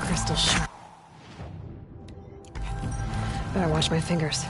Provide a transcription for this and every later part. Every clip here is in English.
Crystal sharp. Better watch my fingers.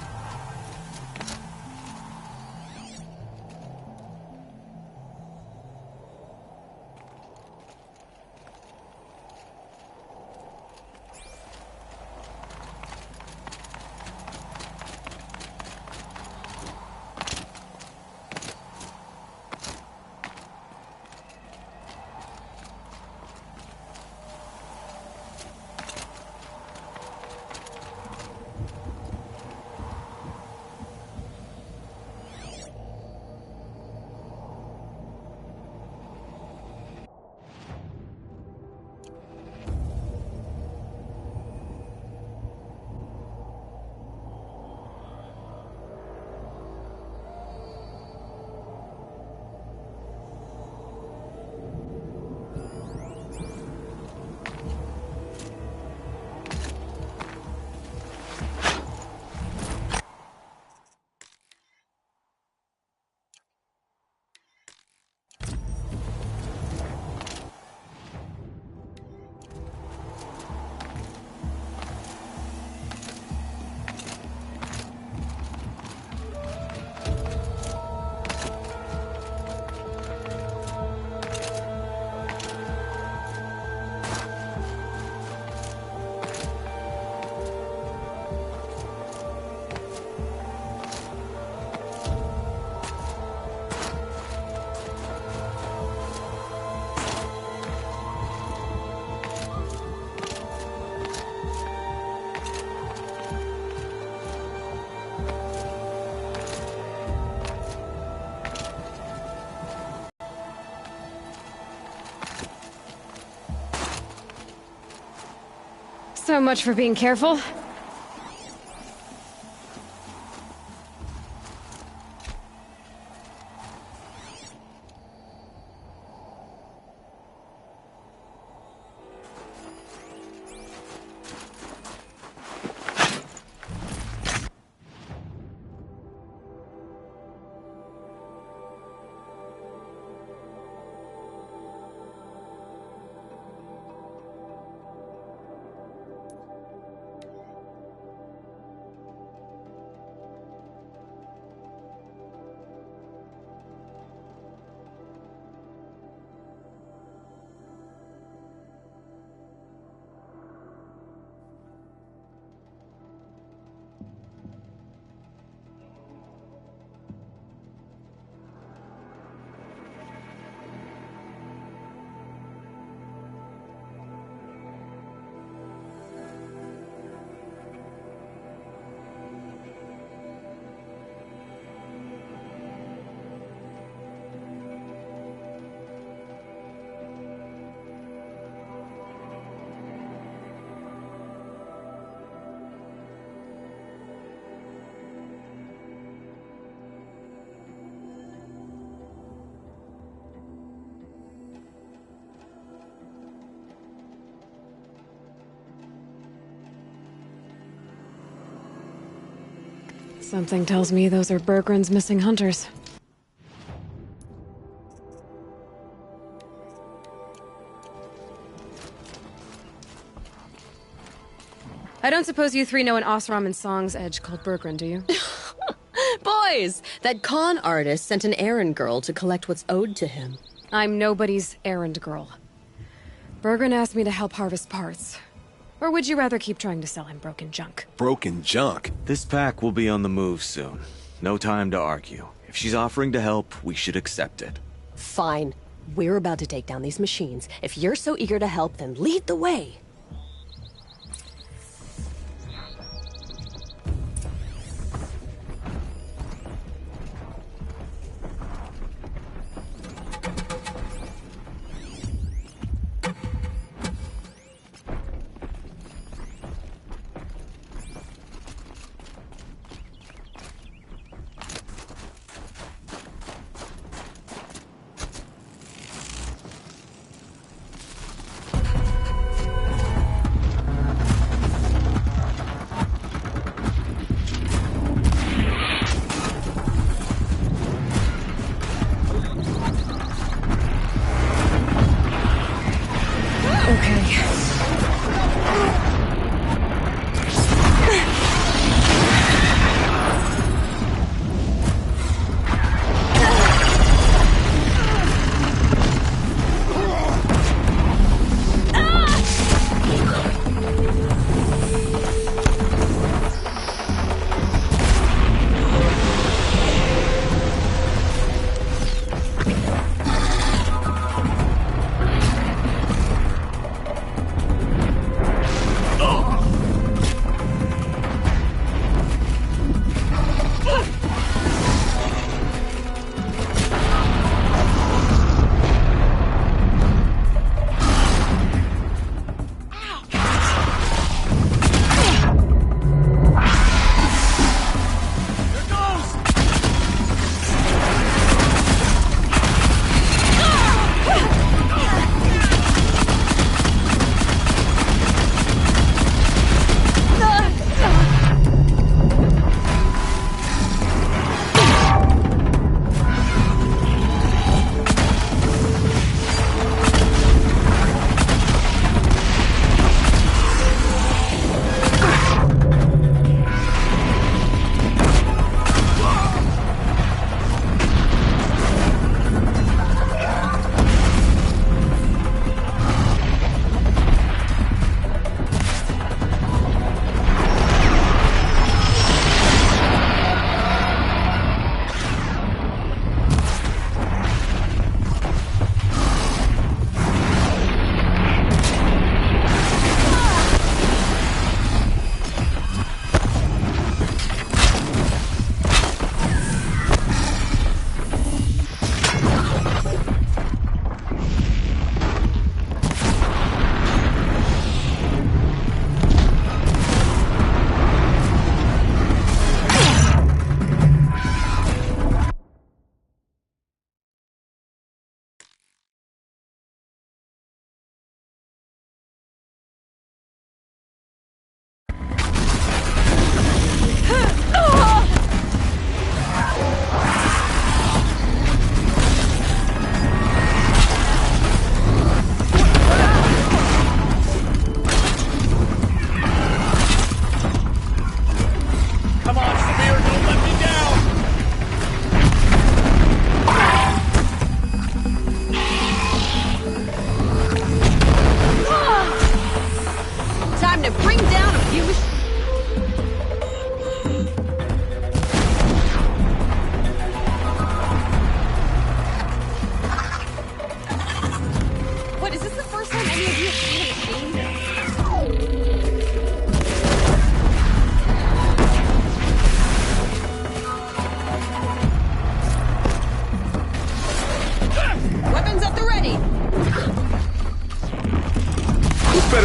So much for being careful. Something tells me those are Bergren's missing hunters. I don't suppose you three know an Osram and Song's edge called Bergren, do you? Boys, that con artist sent an errand girl to collect what's owed to him. I'm nobody's errand girl. Bergren asked me to help harvest parts. Or would you rather keep trying to sell him broken junk? Broken junk? This pack will be on the move soon. No time to argue. If she's offering to help, we should accept it. Fine. We're about to take down these machines. If you're so eager to help, then lead the way.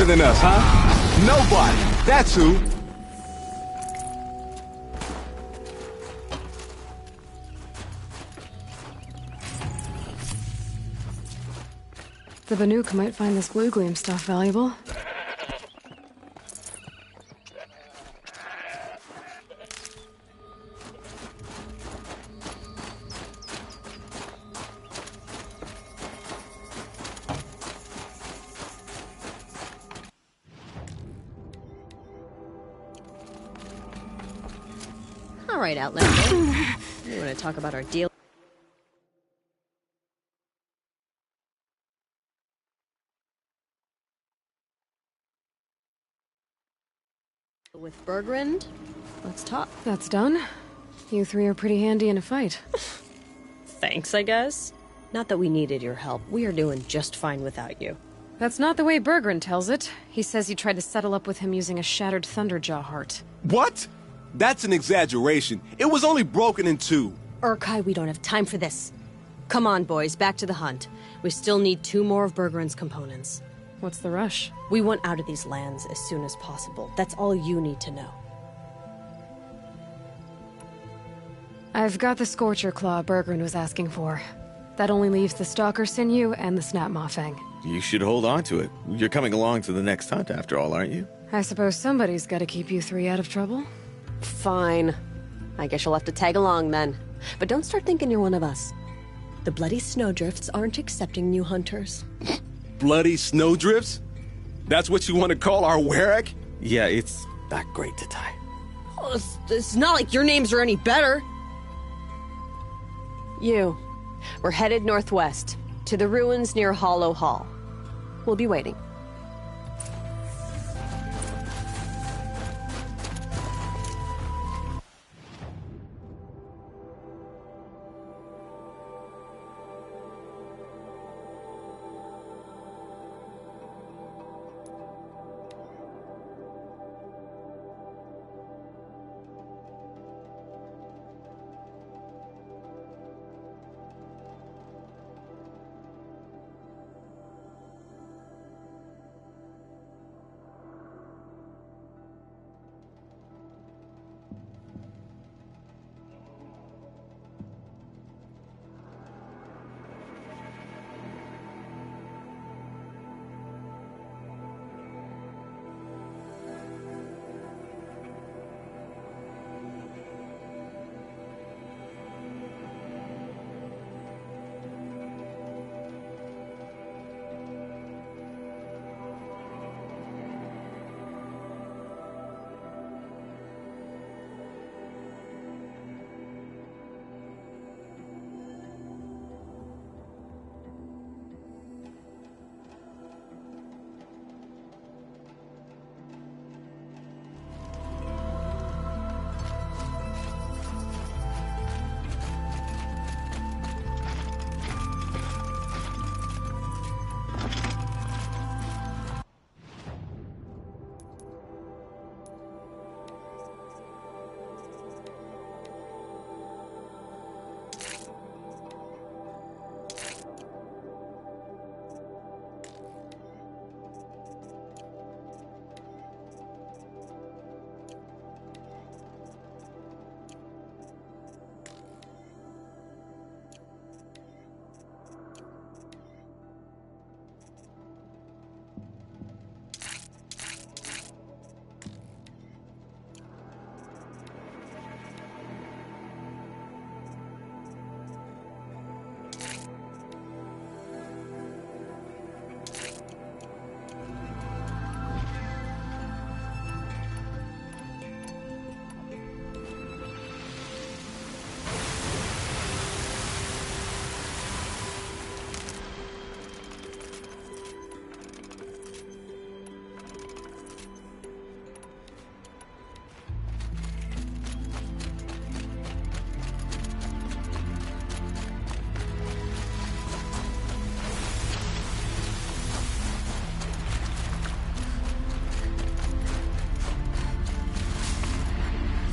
than us, huh? Nobody. That's who. The Banuk might find this blue gleam stuff valuable. All right, Outlander. You want to talk about our deal with Bergrund? Let's talk. That's done. You three are pretty handy in a fight. Thanks, I guess. Not that we needed your help. We are doing just fine without you. That's not the way Bergrund tells it. He says you tried to settle up with him using a shattered Thunderjaw heart. What? That's an exaggeration. It was only broken in two. Urkai, we don't have time for this. Come on, boys, back to the hunt. We still need 2 more of Bergrund's components. What's the rush? We want out of these lands as soon as possible. That's all you need to know. I've got the Scorcher Claw Bergrund was asking for. That only leaves the Stalker Sinew and the Snap Maw Fang. You should hold on to it. You're coming along to the next hunt after all, aren't you? I suppose somebody's gotta keep you three out of trouble. Fine. I guess you'll have to tag along then. But don't start thinking you're one of us. The Bloody Snowdrifts aren't accepting new hunters. Bloody snowdrifts? That's what you want to call our Warwick? Yeah, it's not great to tie. Oh, it's not like your names are any better. We're headed northwest, to the ruins near Hollow Hall. We'll be waiting.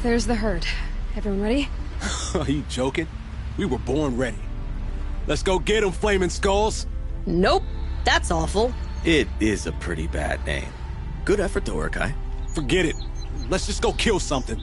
There's the herd. Everyone ready? Are you joking? We were born ready. Let's go get 'em, Flaming Skulls! Nope. That's awful. It is a pretty bad name. Good effort though, Urkai. Forget it. Let's just go kill something.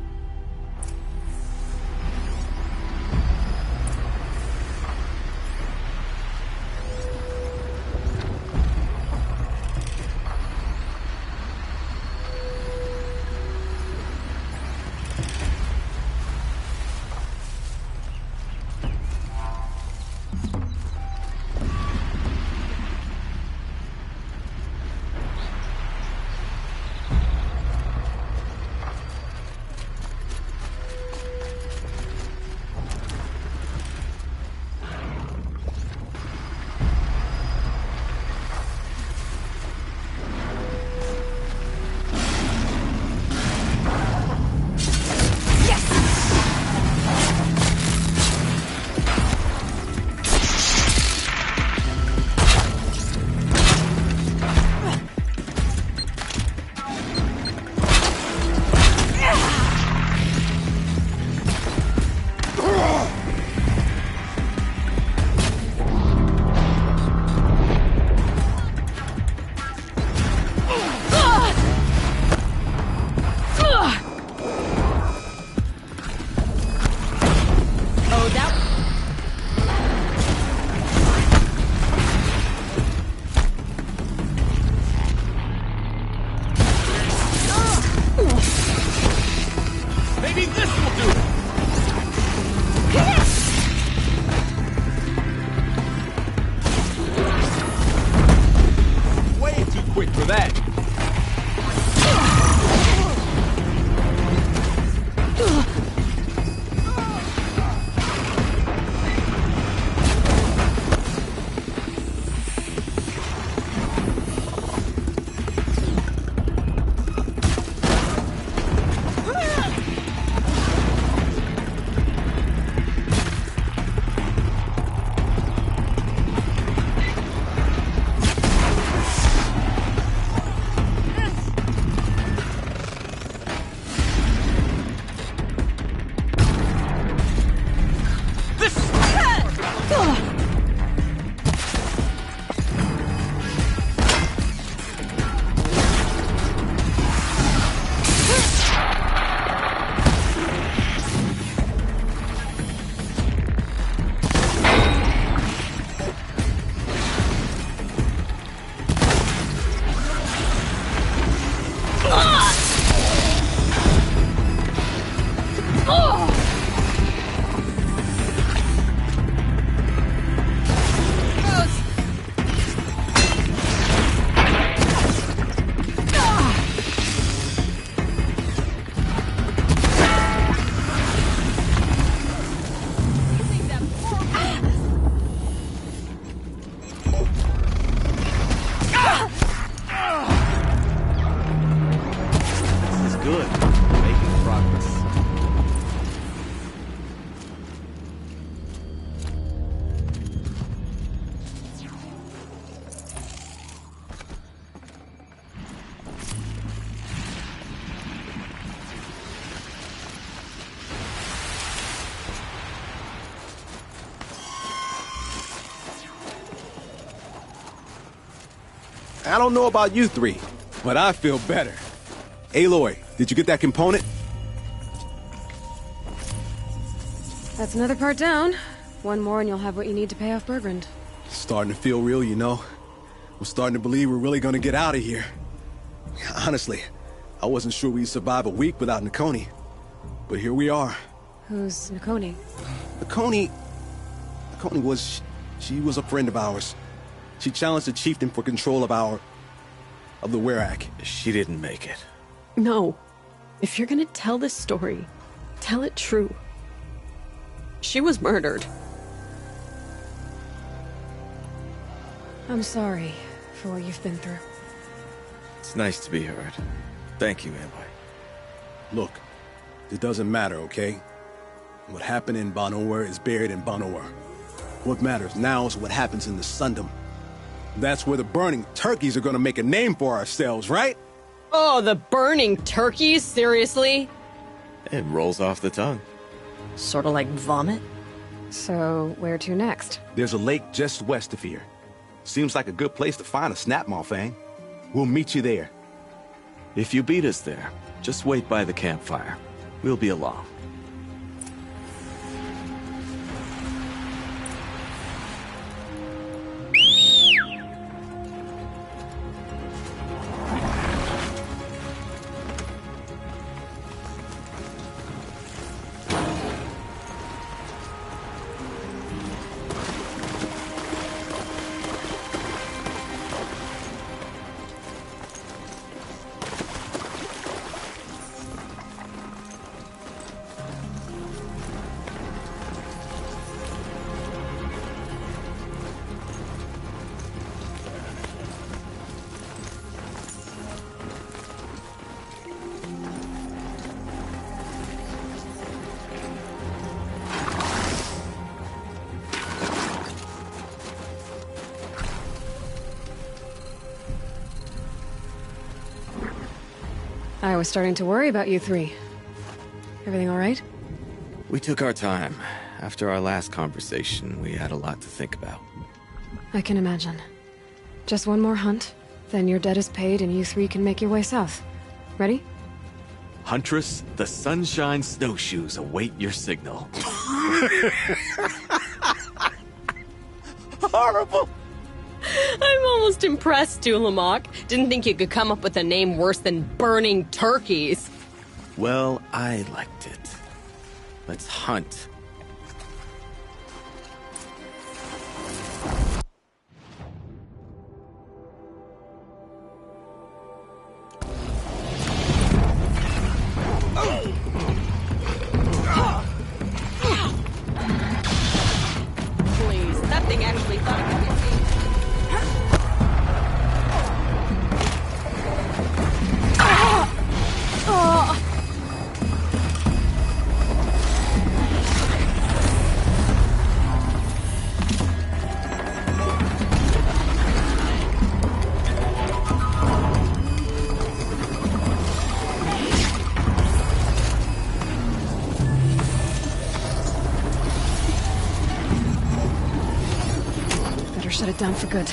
Maybe this will do it! Way too quick for that! Good. Making progress. I don't know about you three, but I feel better. Aloy, did you get that component? That's another part down. One more and you'll have what you need to pay off Bergrand. Starting to feel real, you know. I'm starting to believe we're really gonna get out of here. Honestly, I wasn't sure we'd survive a week without Nakoni. But here we are. Who's Nakoni? Nakoni was... she was a friend of ours. She challenged the chieftain for control of the Werak. She didn't make it. No. If you're gonna tell this story, tell it true. She was murdered. I'm sorry for what you've been through. It's nice to be heard. Thank you, Aloy. Look, it doesn't matter, okay? What happened in Ban-Ur is buried in Ban-Ur. What matters now is what happens in the Sundom. That's where the burning turkeys are gonna make a name for ourselves, right? Oh, the burning turkeys? Seriously? It rolls off the tongue. Sort of like vomit? So, where to next? There's a lake just west of here. Seems like a good place to find a snapmaw fang. We'll meet you there. If you beat us there, just wait by the campfire. We'll be along. I was starting to worry about you three. Everything all right? We took our time. After our last conversation, we had a lot to think about. I can imagine. Just one more hunt, then your debt is paid and you three can make your way south. Ready? Huntress, the Sunshine Snowshoes await your signal. Horrible! I'm almost impressed, Dulamok. Didn't think you could come up with a name worse than Burning Turkeys. Well, I liked it. Let's hunt. Please, that thing actually thought it could hit me. Better shut it down for good.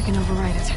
Can override it.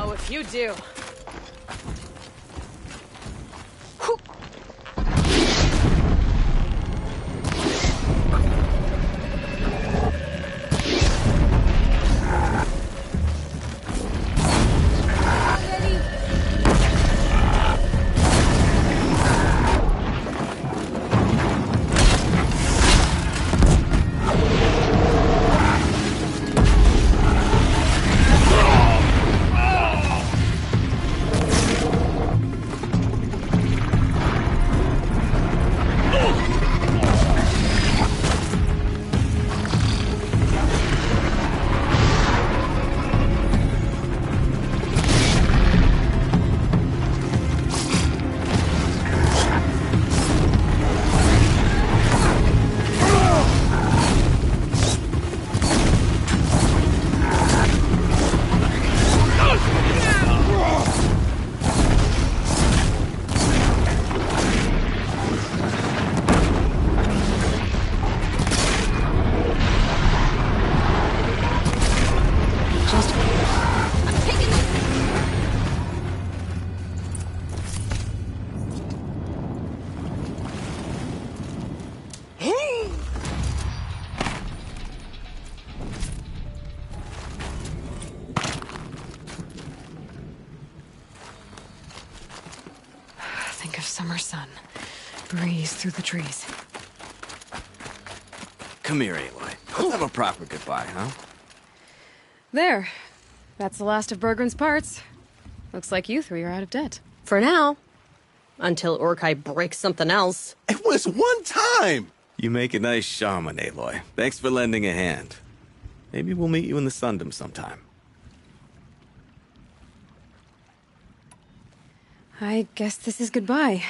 Oh, if you do. Think of summer sun. Breeze through the trees. Come here, Aloy. Let's have a proper goodbye, huh? There. That's the last of Bergren's parts. Looks like you three are out of debt. For now. Until Urkai breaks something else. It was one time! You make a nice shaman, Aloy. Thanks for lending a hand. Maybe we'll meet you in the Sundom sometime. I guess this is goodbye.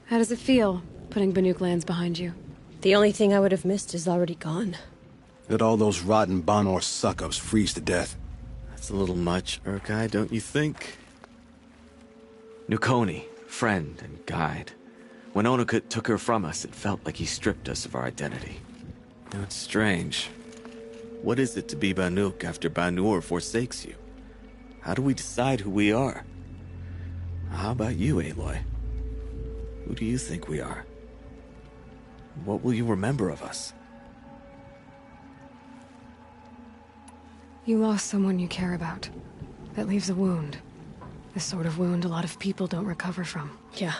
How does it feel, putting Banuk lands behind you? The only thing I would have missed is already gone. Let all those rotten Banor suck-ups freeze to death. That's a little much, Urkai, don't you think? Nukoni, friend and guide. When Onakut took her from us, it felt like he stripped us of our identity. Now it's strange. What is it to be Banuk after Banur forsakes you? How do we decide who we are? How about you, Aloy? Who do you think we are? What will you remember of us? You lost someone you care about. That leaves a wound. The sort of wound a lot of people don't recover from. Yeah.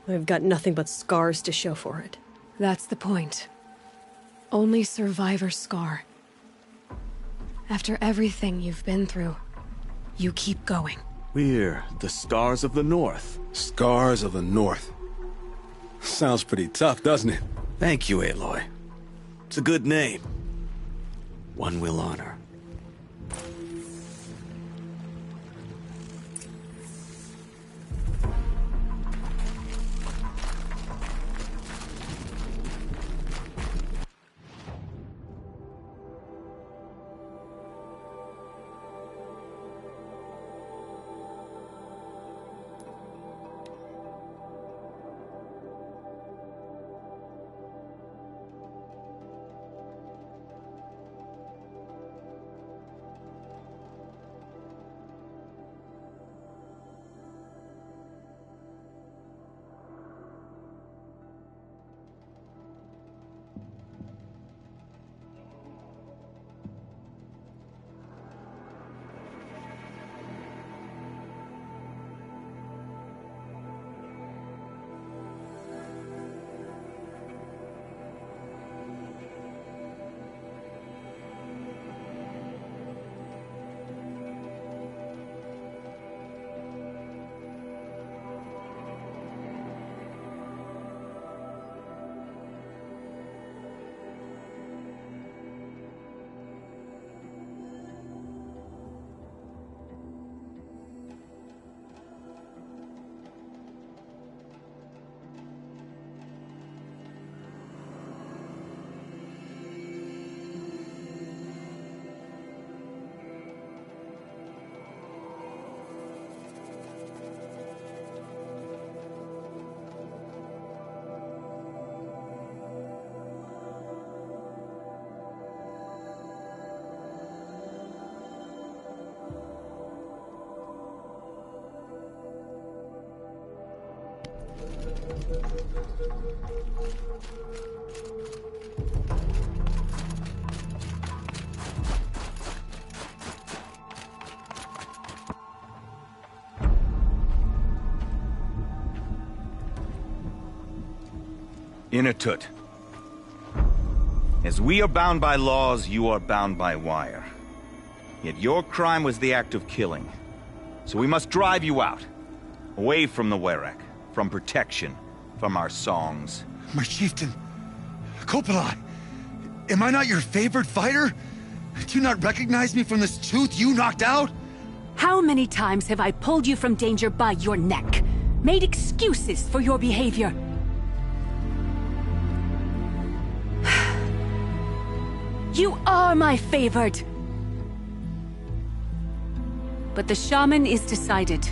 I've got nothing but scars to show for it. That's the point. Only survivor's scar. After everything you've been through, you keep going. We're the Scars of the North. Scars of the North. Sounds pretty tough, doesn't it? Thank you, Aloy. It's a good name. One we'll honor. Inatut. As we are bound by laws, you are bound by wire. Yet your crime was the act of killing. So we must drive you out. Away from the Werak, from protection, from our songs. My chieftain, Kopalai, am I not your favorite fighter? Do you not recognize me from this tooth you knocked out? How many times have I pulled you from danger by your neck? Made excuses for your behavior? You are my favored! But the shaman is decided.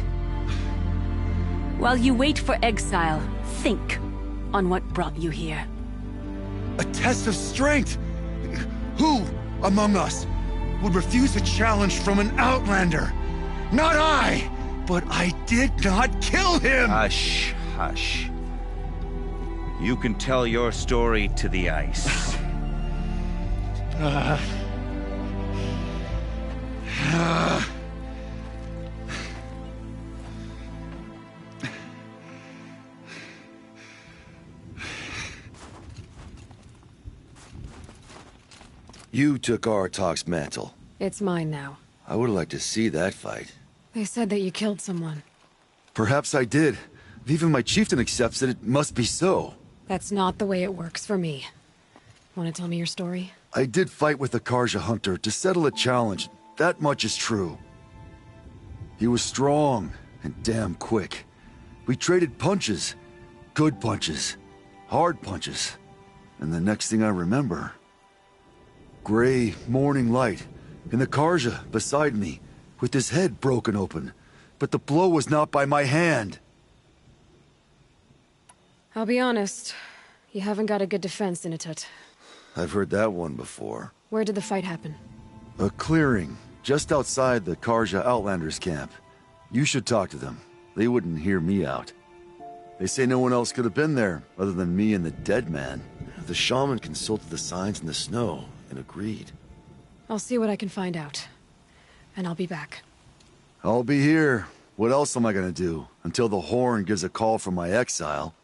While you wait for exile, think on what brought you here. A test of strength! Who among us would refuse a challenge from an outlander? Not I! But I did not kill him! Hush, hush. You can tell your story to the ice. You took Aratok's mantle. It's mine now. I would like to see that fight. They said that you killed someone. Perhaps I did. If even my chieftain accepts it, it must be so. That's not the way it works for me. Want to tell me your story? I did fight with the Karja hunter to settle a challenge. That much is true. He was strong and damn quick. We traded punches. Good punches. Hard punches. And the next thing I remember... gray morning light, and the Karja beside me, with his head broken open. But the blow was not by my hand. I'll be honest. You haven't got a good defense, Inatut. I've heard that one before. Where did the fight happen? A clearing, just outside the Karja Outlanders camp. You should talk to them. They wouldn't hear me out. They say no one else could have been there, other than me and the dead man. The shaman consulted the signs in the snow and agreed. I'll see what I can find out. And I'll be back. I'll be here. What else am I gonna do? Until the Horn gives a call from my exile.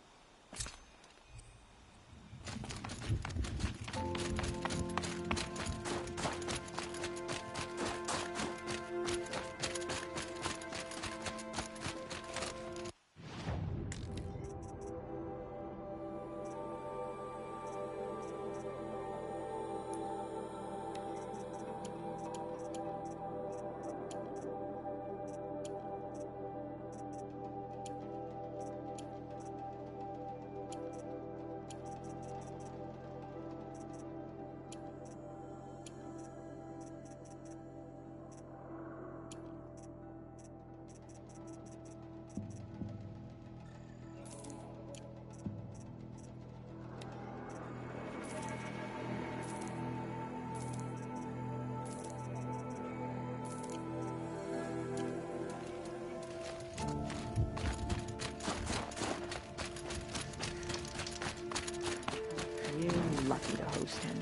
Lucky to host him.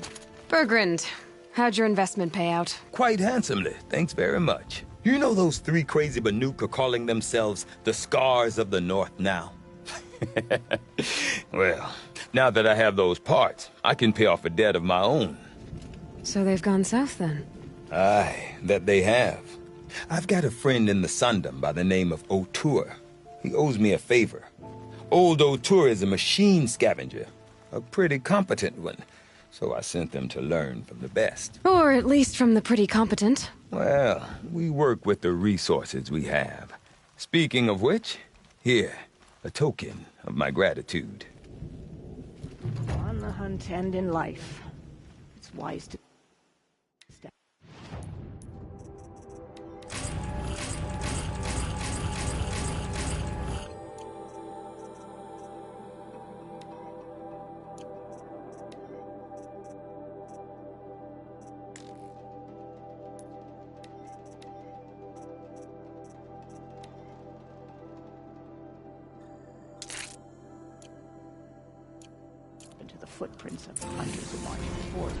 Bergrand, how'd your investment pay out? Quite handsomely, thanks very much. You know those three crazy Banuk are calling themselves the Scars of the North now? Well, now that I have those parts, I can pay off a debt of my own. So they've gone south then? Aye, that they have. I've got a friend in the Sundom by the name of O'Toole. He owes me a favor. Old O'Toole is a machine scavenger, a pretty competent one, so I sent them to learn from the best. Or at least from the pretty competent. Well, we work with the resources we have. Speaking of which, here, a token of my gratitude. On the hunt and in life, it's wise to step. to the footprints of the hunters who marched before you.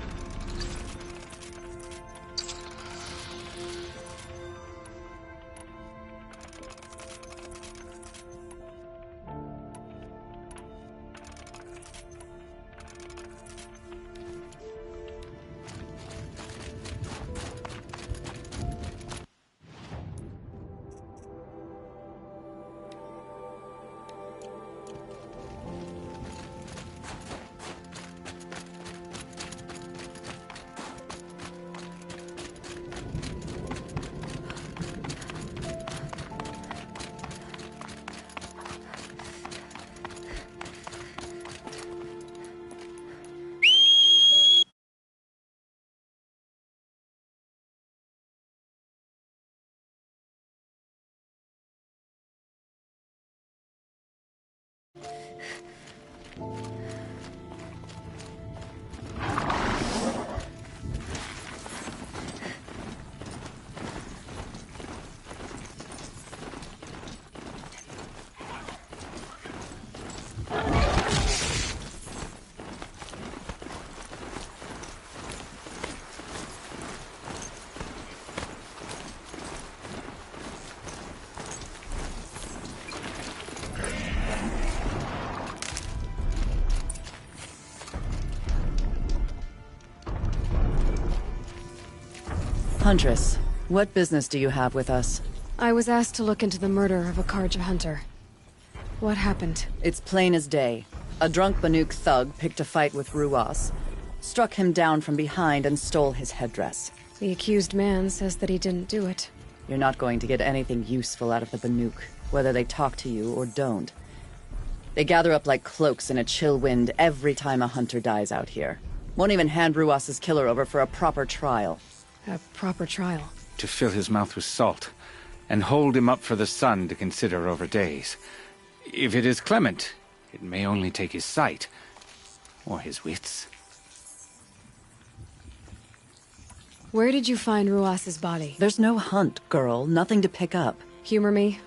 Huntress, what business do you have with us? I was asked to look into the murder of a Karja hunter. What happened? It's plain as day. A drunk Banuk thug picked a fight with Ruas, struck him down from behind and stole his headdress. The accused man says that he didn't do it. You're not going to get anything useful out of the Banuk, whether they talk to you or don't. They gather up like cloaks in a chill wind every time a hunter dies out here. Won't even hand Ruas's killer over for a proper trial. A proper trial? To fill his mouth with salt, and hold him up for the sun to consider over days. If it is clement, it may only take his sight, or his wits. Where did you find Ruas's body? There's no hunt, girl. Nothing to pick up. Humor me.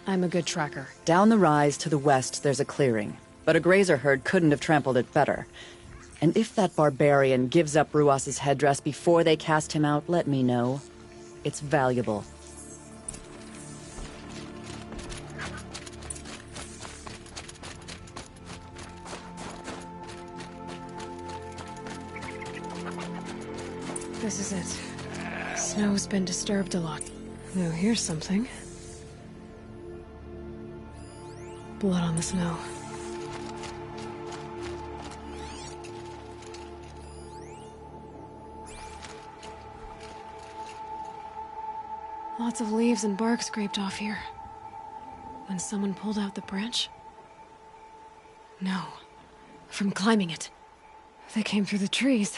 I'm a good tracker. Down the rise to the west, there's a clearing. But a grazer herd couldn't have trampled it better. And if that barbarian gives up Ruas's headdress before they cast him out, let me know. It's valuable. This is it. Snow's been disturbed a lot. Oh, here's something. Blood on the snow. Lots of leaves and bark scraped off here. When someone pulled out the branch? No. From climbing it. They came through the trees.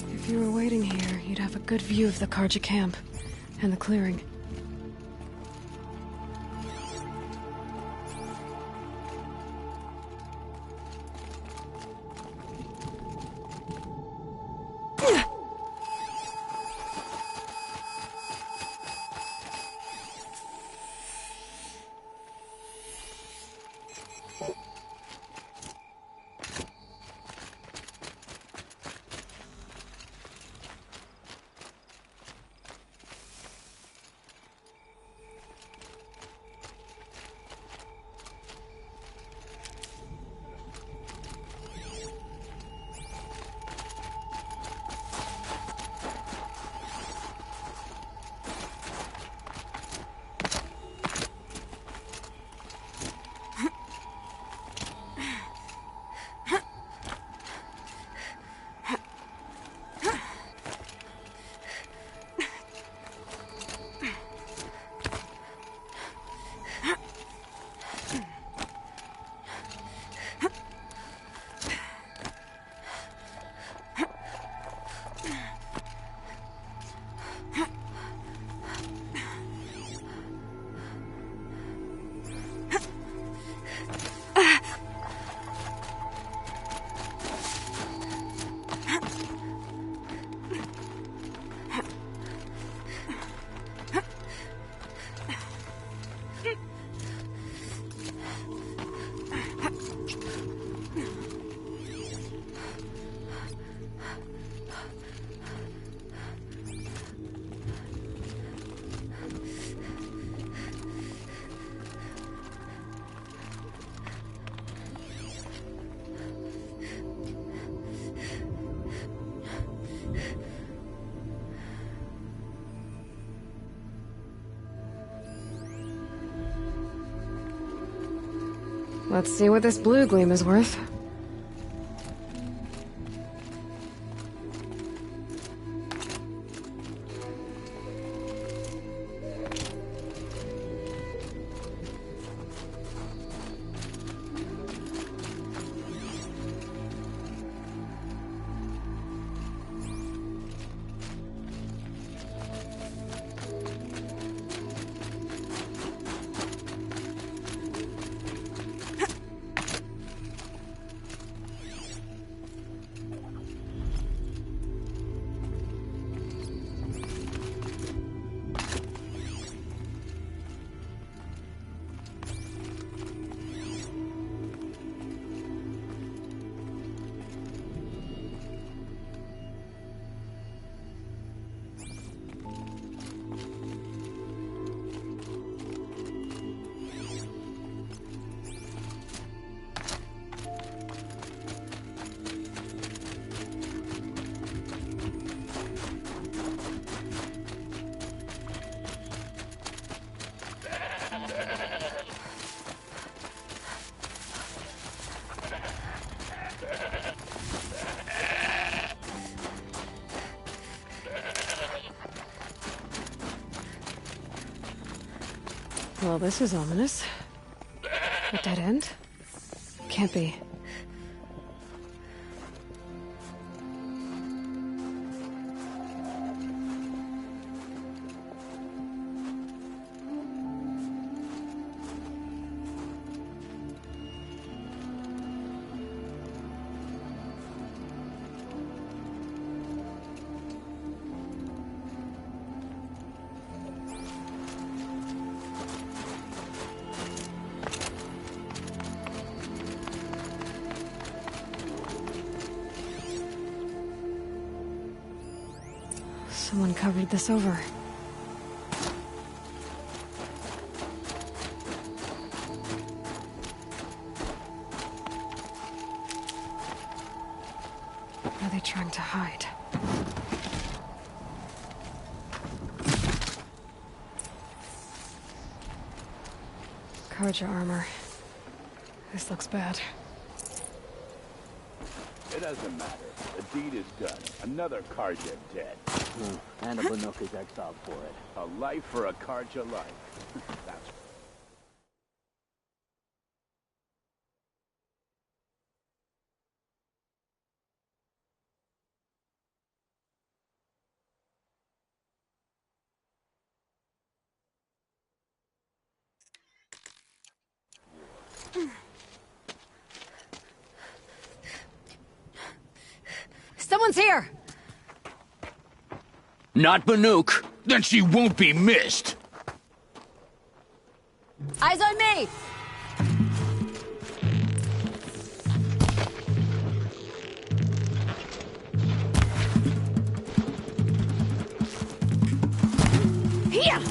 If you were waiting here, you'd have a good view of the Karja camp and the clearing. Let's see what this blue gleam is worth. Well, this is ominous. A dead end? Can't be. Someone covered this over. What are they trying to hide? Carja armor. This looks bad. It doesn't matter. The deed is done. Another Carja dead. And a Banuk is exiled for it. A life for a Carja life. That's Someone's here! Not Banuk. Then she won't be missed. Eyes on me! Here!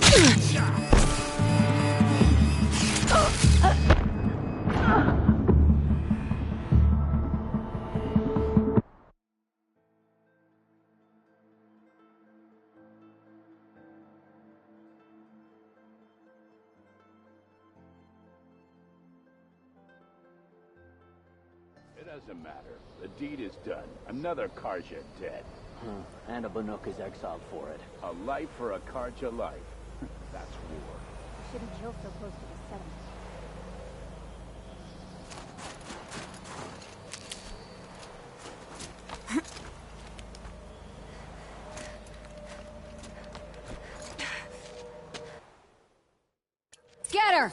It doesn't matter. The deed is done. Another Carja dead. And a Banuk is exiled for it. A life for a Carja life. That's war. Shouldn't kill so close to the settlement. Get her!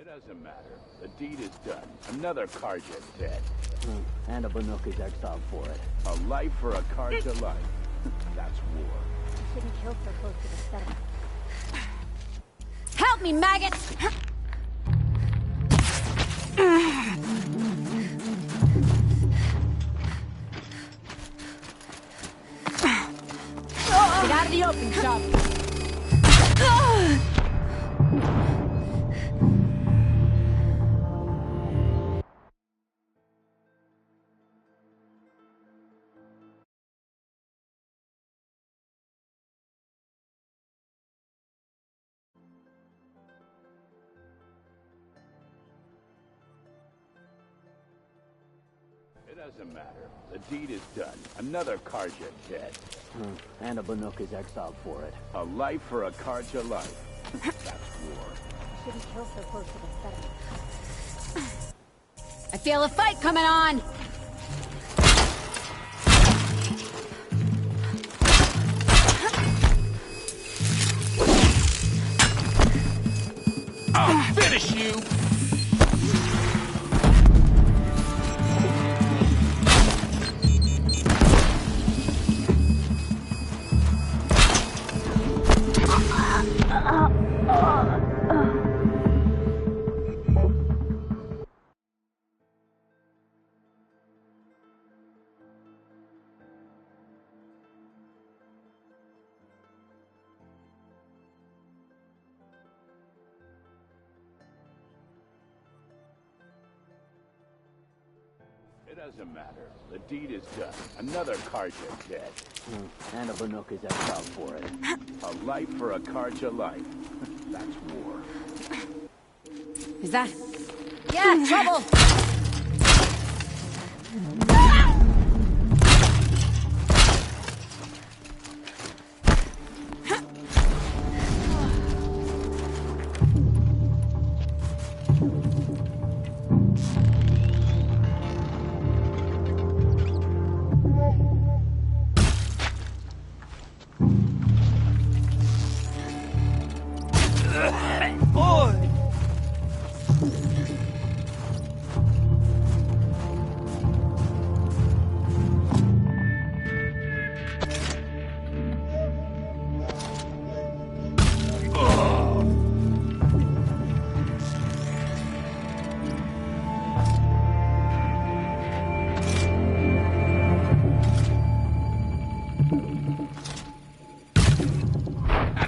Doesn't matter. The deed is done. Another Carja dead. And a Banuk is exiled for it. A life for a Carja life. That's war. Shouldn't kill so close to the settlement. Help me, maggots! Get out of the open, Chop. It doesn't matter. The deed is done. Another Carja dead. And a Banuk is exiled for it. A life for a Carja life. That's war. Shouldn't kill so close to the settlement. I feel a fight coming on! I'll finish you! It doesn't matter. The deed is done. Another Carja dead. And a Banuk is exiled for it. A life for a Carja life. That's war. Is that... Yeah, trouble!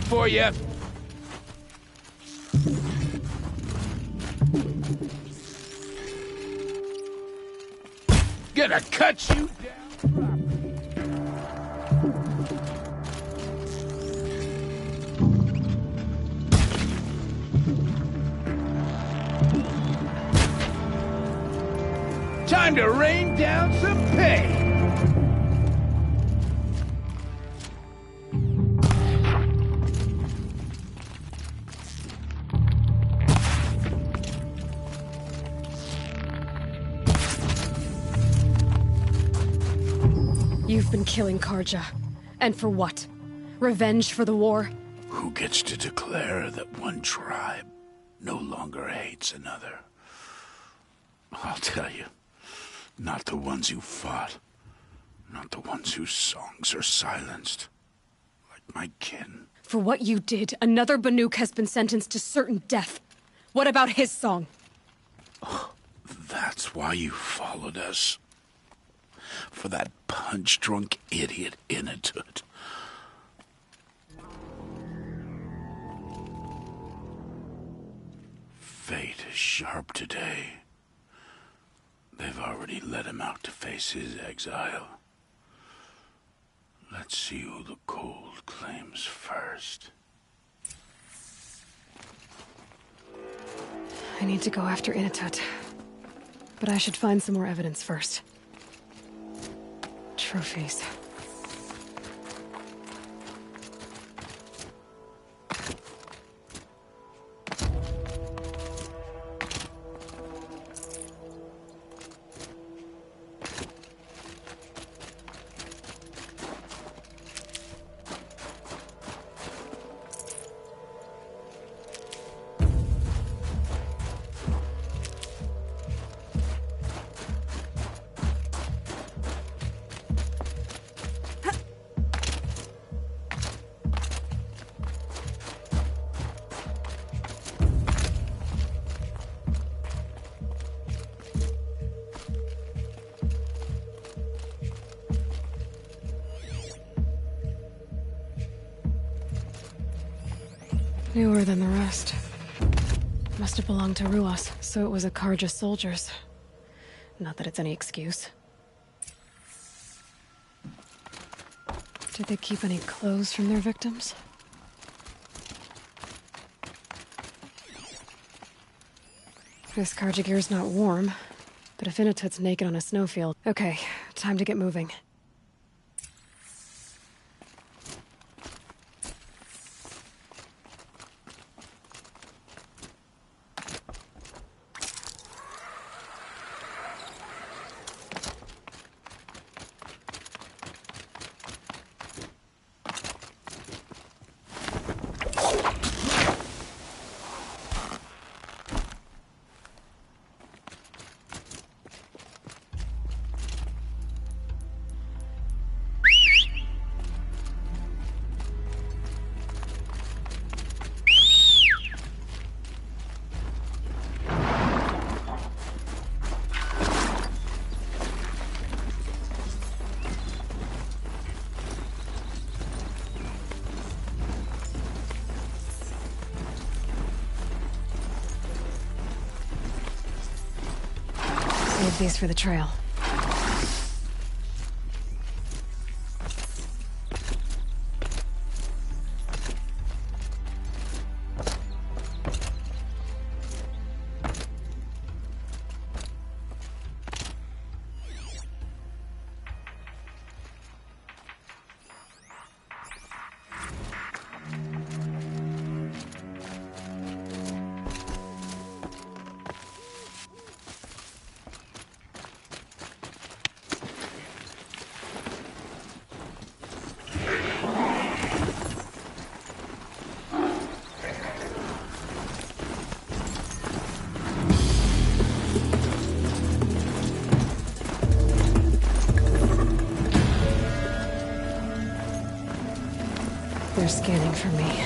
For you. Gonna cut you down. Time to rain down some pay. You've been killing Carja. And for what? Revenge for the war? Who gets to declare that one tribe no longer hates another? I'll tell you, not the ones who fought, not the ones whose songs are silenced, like my kin. For what you did, another Banuk has been sentenced to certain death. What about his song? Oh, that's why you followed us. For that punch-drunk idiot Inatut. Fate is sharp today. They've already let him out to face his exile. Let's see who the cold claims first. I need to go after Inatut. But I should find some more evidence first. Trophies. Newer than the rest. Must have belonged to Ruas, so it was a Karja soldiers. Not that it's any excuse. Did they keep any clothes from their victims? This Karja gear's not warm, but if Inatut's naked on a snowfield... Okay, time to get moving. Save these for the trail. They're scanning for me.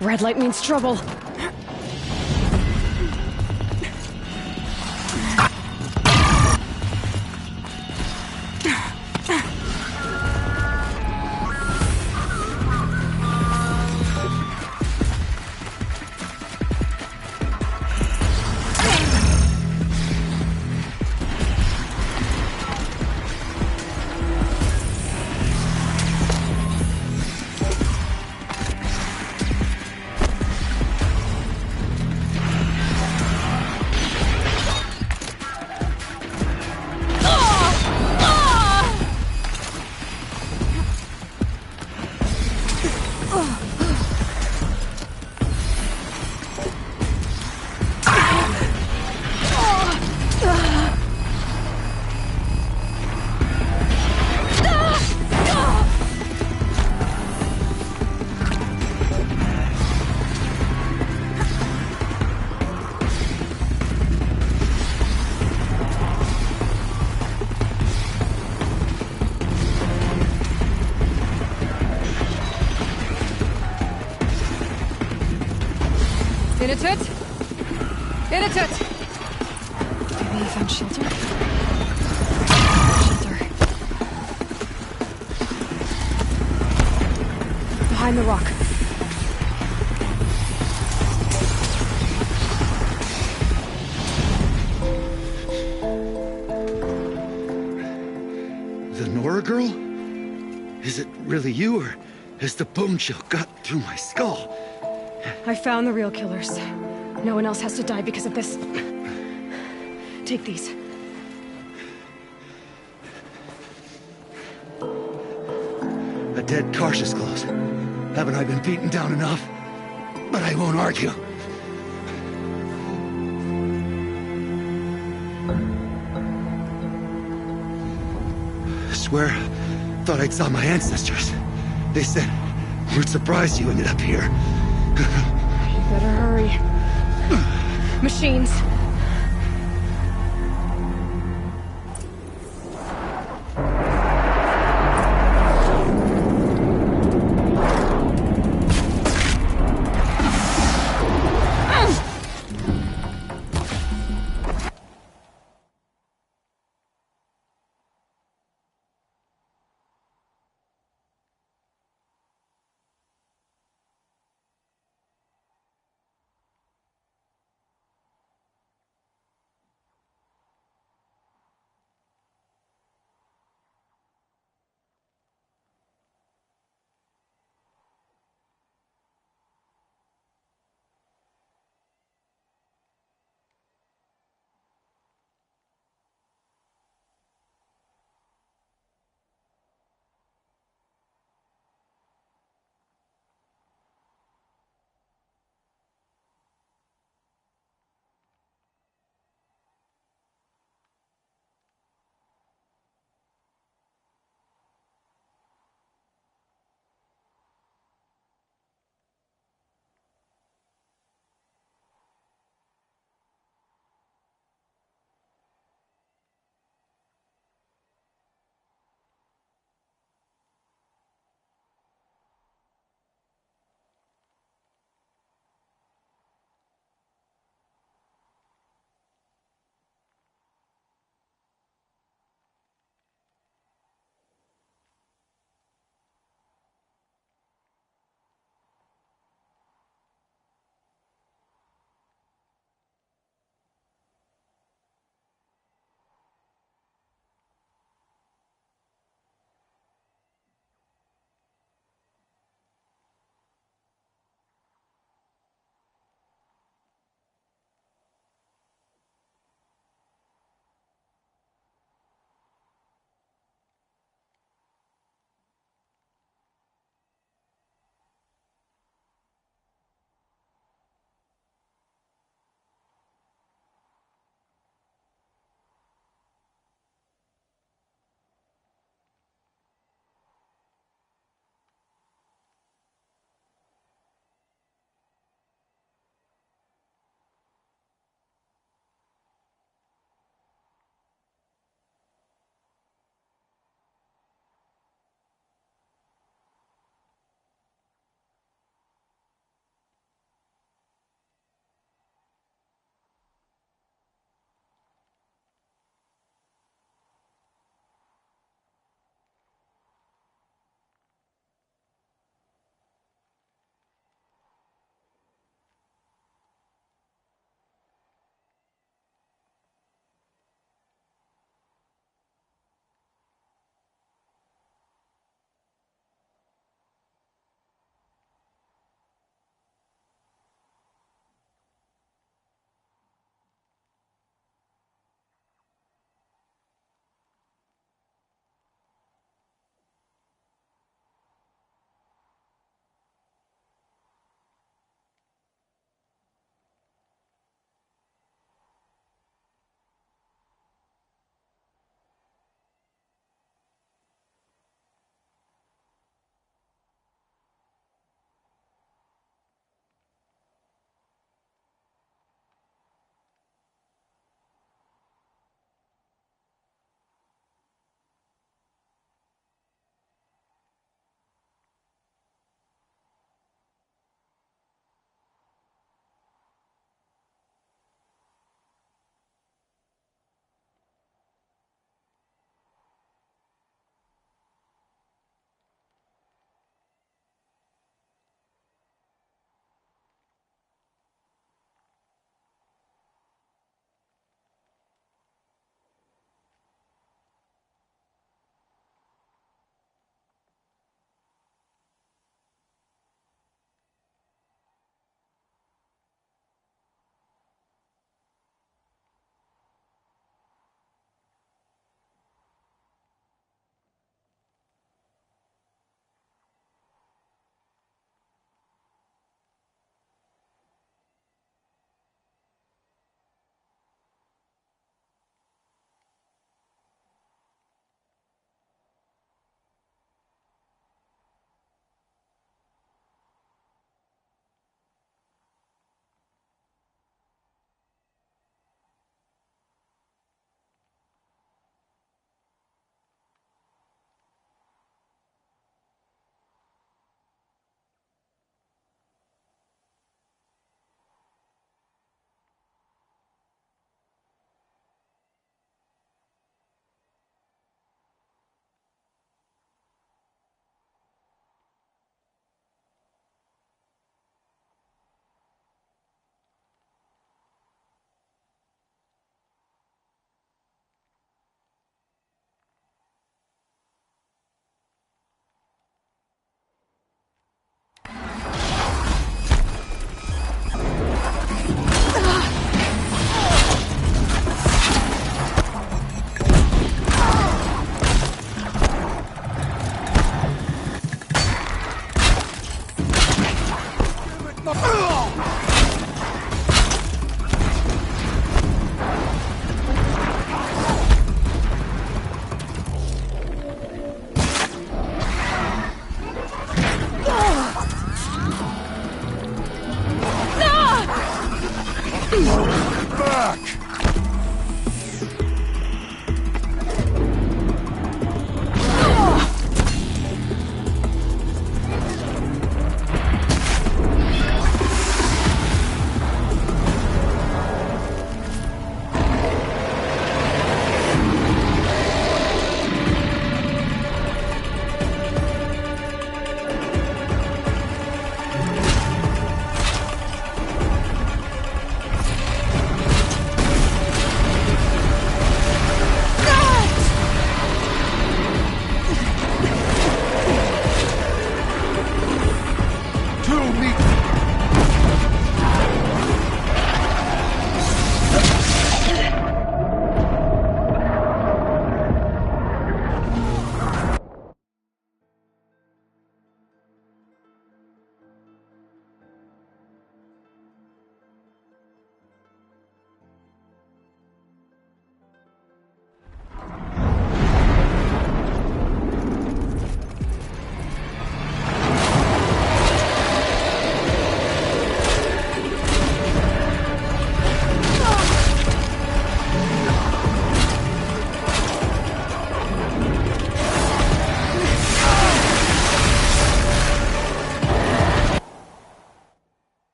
Red light means trouble. Inatut! Inatut! Maybe he found shelter? Shelter. Behind the rock. The Nora girl? Is it really you, or has the bone chill got through my skull? I found the real killers. No one else has to die because of this. Take these. A dead Karsh's close. Haven't I been beaten down enough? But I won't argue. I swear, thought I saw my ancestors. They said, we're surprised you ended up here. You better hurry. Machines.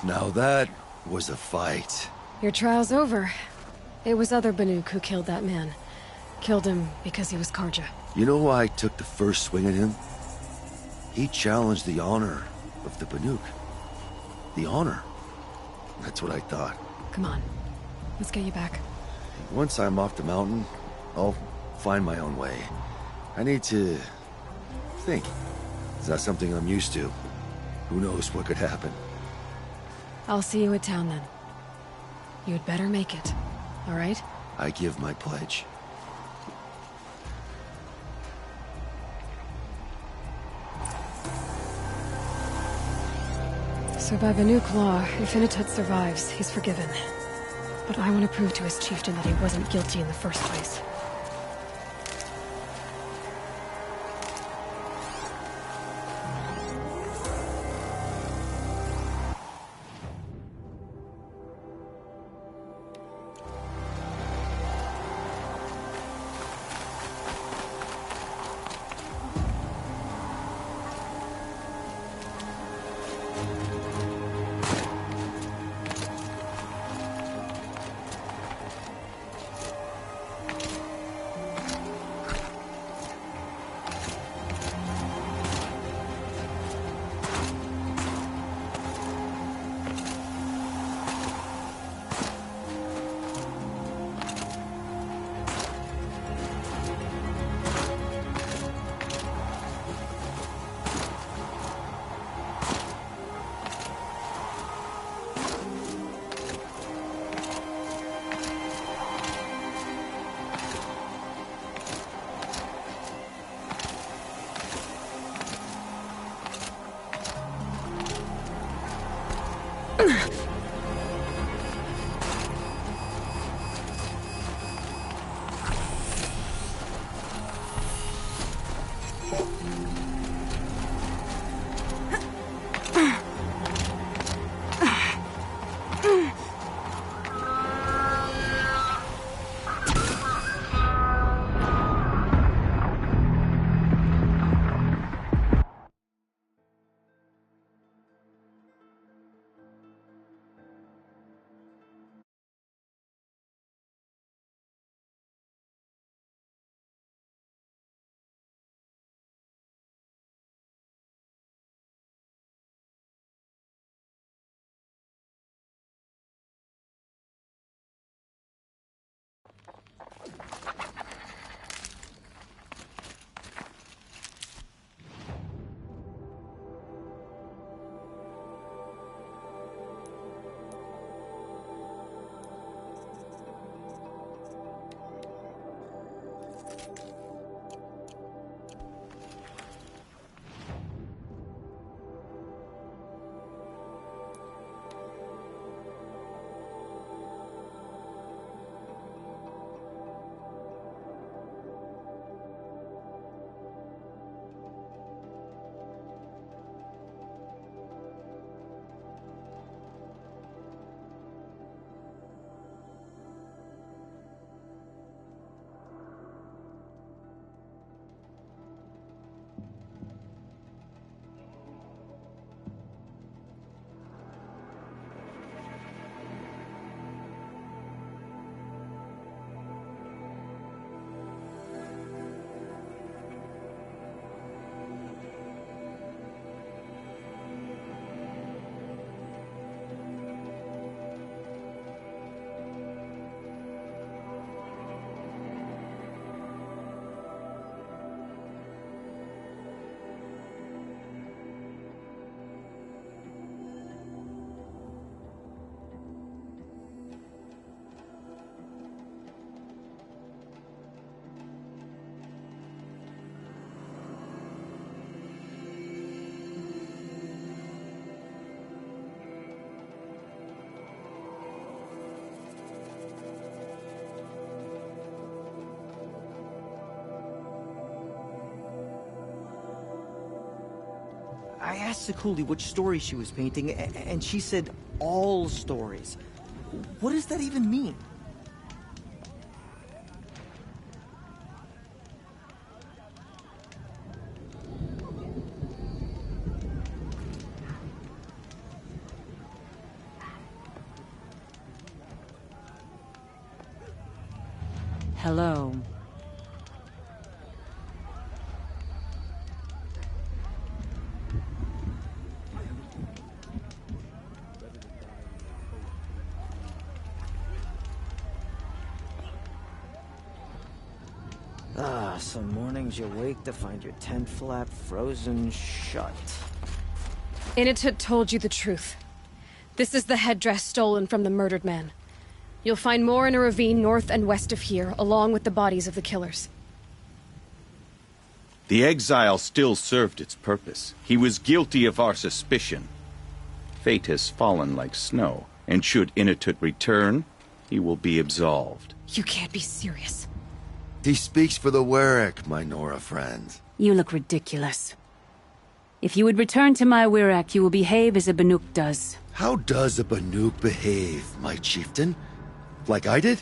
Now that was a fight. Your trial's over. It was other Banuk who killed that man. Killed him because he was Karja. You know why I took the first swing at him? He challenged the honor of the Banuk. The honor. That's what I thought. Come on. Let's get you back. Once I'm off the mountain, I'll find my own way. I need to... think. It's not something I'm used to. Who knows what could happen. I'll see you at town then. You'd better make it, all right? I give my pledge. So by Banuk law, if Inatut survives, he's forgiven. But I want to prove to his chieftain that he wasn't guilty in the first place. I asked Sekuli which story she was painting, and she said all stories. What does that even mean? Hello. Some mornings you wake to find your tent flap frozen shut. Initut told you the truth. This is the headdress stolen from the murdered man. You'll find more in a ravine north and west of here, along with the bodies of the killers. The exile still served its purpose. He was guilty of our suspicion. Fate has fallen like snow, and should Initut return, he will be absolved. You can't be serious. He speaks for the Werek, my Nora friend. You look ridiculous. If you would return to my Wirrak, you will behave as a Banuk does. How does a Banuk behave, my chieftain? Like I did?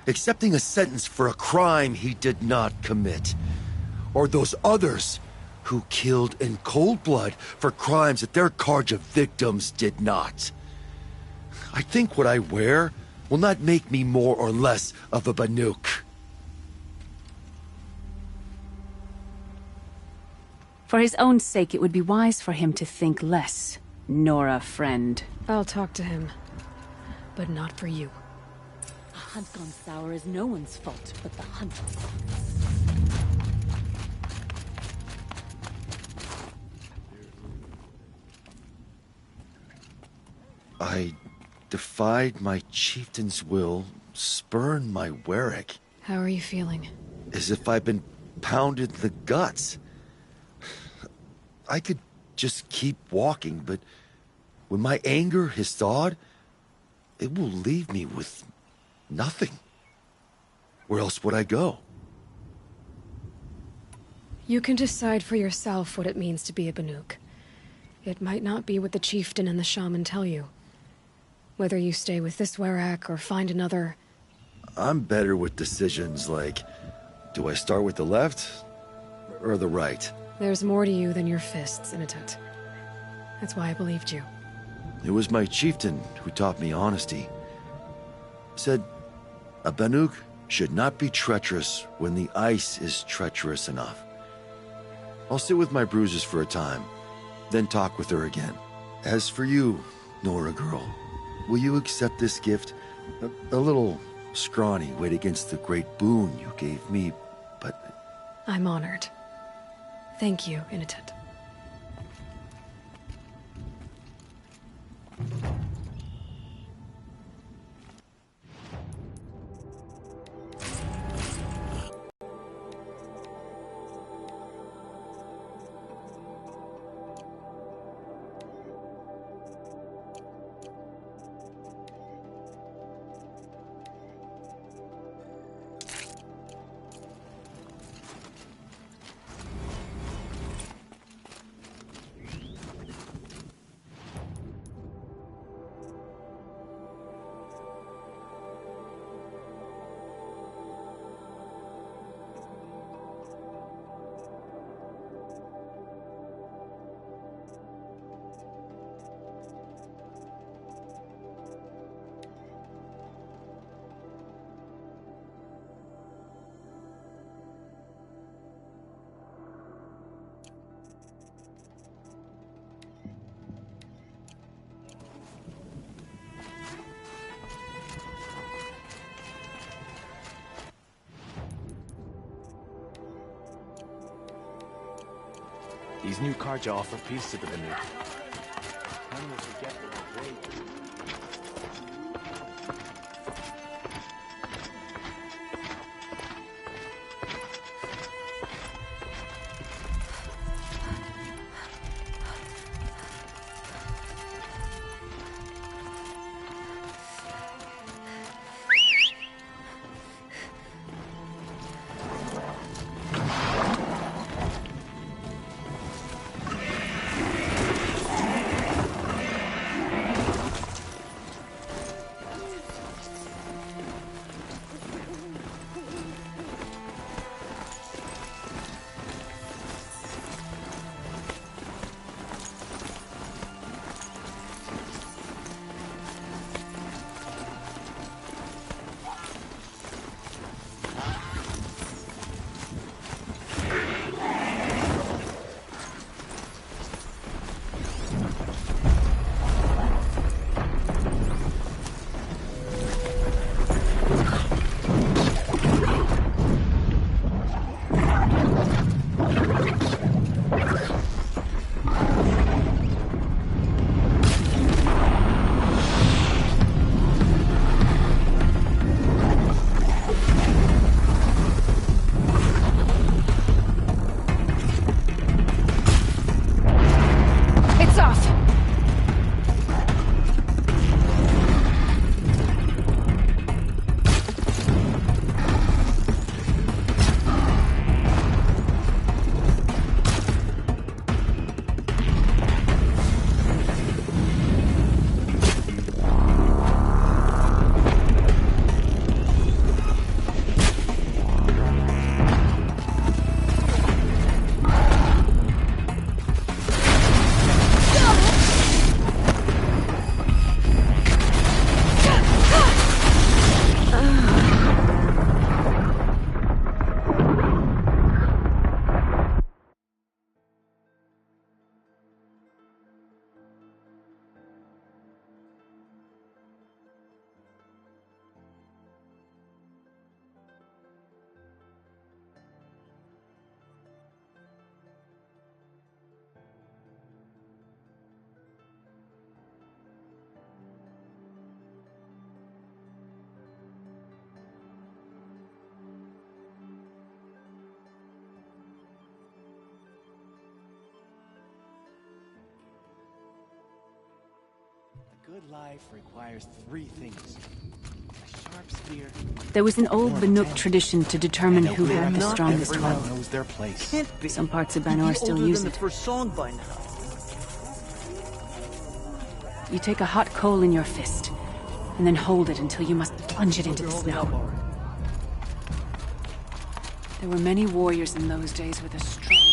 Accepting a sentence for a crime he did not commit. Or those others who killed in cold blood for crimes that their Carja victims did not. I think what I wear will not make me more or less of a Banuk. For his own sake, it would be wise for him to think less, Nora friend. I'll talk to him. But not for you. A hunt gone sour is no one's fault but the hunter's. I defied my chieftain's will, spurned my Werek. How are you feeling? As if I've been pounded in the guts. I could just keep walking, but when my anger has thawed, it will leave me with nothing. Where else would I go? You can decide for yourself what it means to be a Banuk. It might not be what the chieftain and the shaman tell you. Whether you stay with this Werek or find another... I'm better with decisions like, do I start with the left or the right? There's more to you than your fists, Initut. That's why I believed you. It was my chieftain who taught me honesty. Said, a Banuk should not be treacherous when the ice is treacherous enough. I'll sit with my bruises for a time, then talk with her again. As for you, Nora girl, will you accept this gift? A little scrawny weight against the great boon you gave me, but... I'm honored. Thank you, Initut. These new Carja offer peace to the Banuk. None will forget their bravery. good life requires 3 things. A sharp spear. There was an old Banuk tradition to determine who had the strongest will. Everyone knows their place. Can't be. Some parts of He'd be Banor still older use than it. the first song by now. You take a hot coal in your fist, and then hold it until you must plunge it into the snow. There were many warriors in those days with a strong will.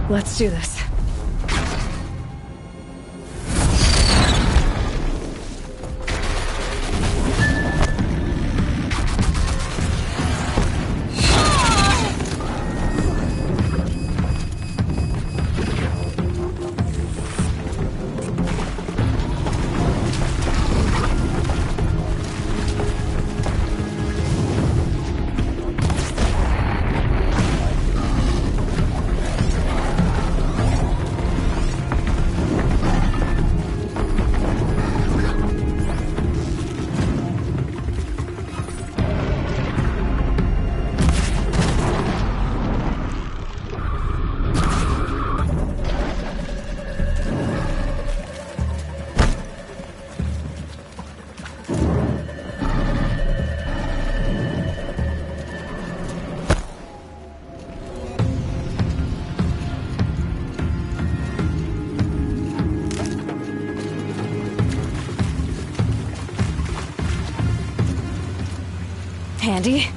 Let's do this. Handy?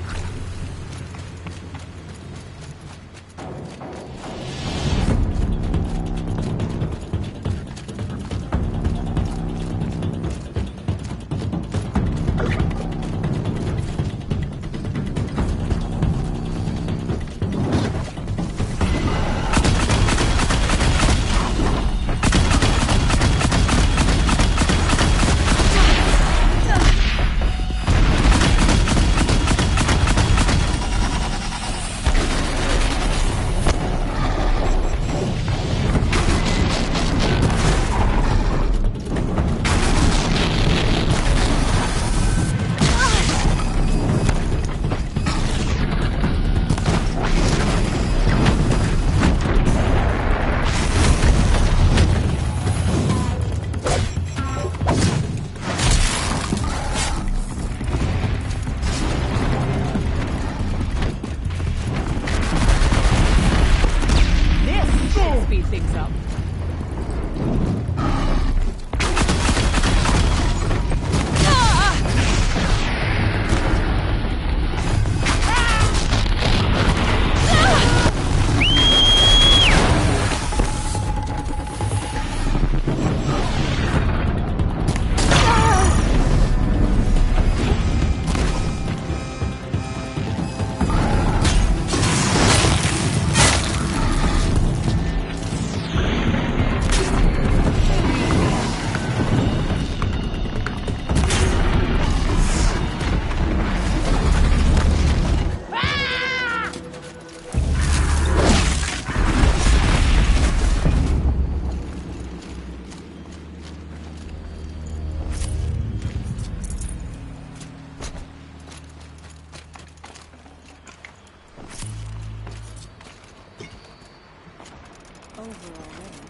over already.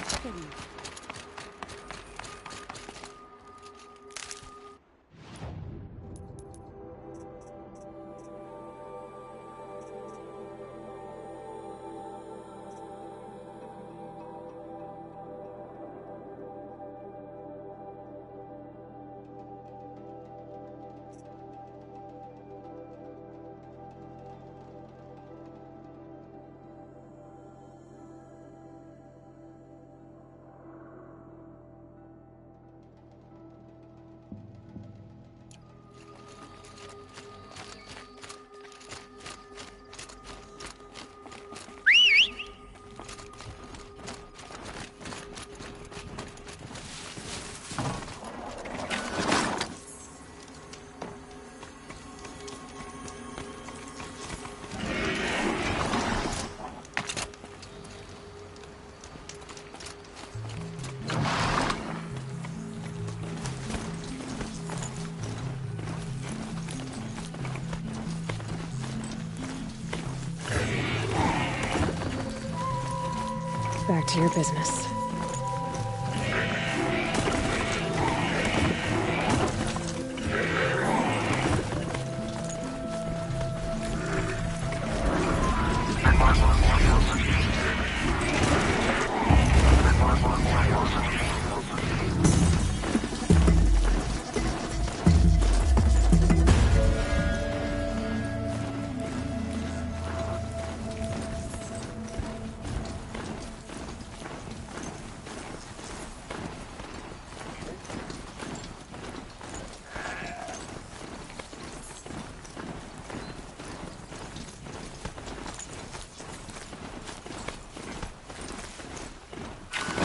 Steady. Back to your business.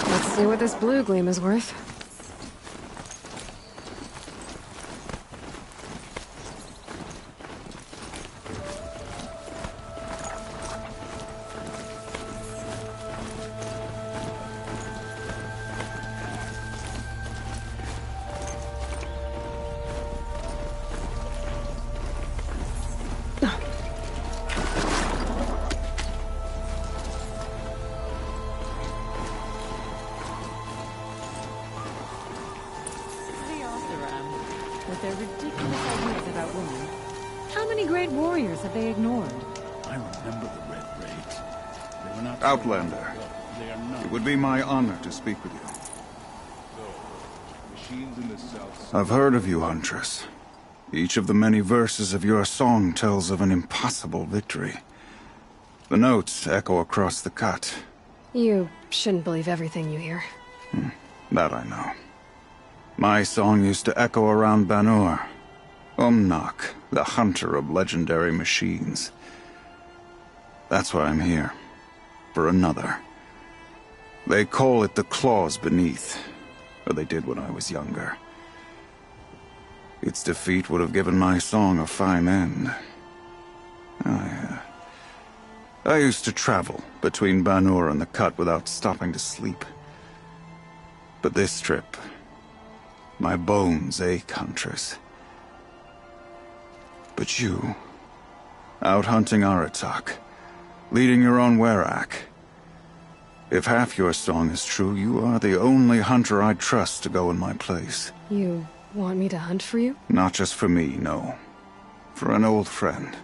Let's see what this blue gleam is worth. With their ridiculous ideas about women. How many great warriors have they ignored? I remember the Red Raids. They were not... Outlander, They are not... it would be my honor to speak with you. Machines in the south... I've heard of you, Huntress. Each of the many verses of your song tells of an impossible victory. The notes echo across the cut. You shouldn't believe everything you hear. That I know. My song used to echo around Banur. Umnak, the hunter of legendary machines. That's why I'm here. For another. They call it the Claws Beneath. Or they did when I was younger. Its defeat would have given my song a fine end. I used to travel between Banur and the Cut without stopping to sleep. But this trip... my bones ache, Huntress. But you... out hunting Aratak, leading your own Werak. If half your song is true, you are the only hunter I'd trust to go in my place. You want me to hunt for you? Not just for me, no. For an old friend.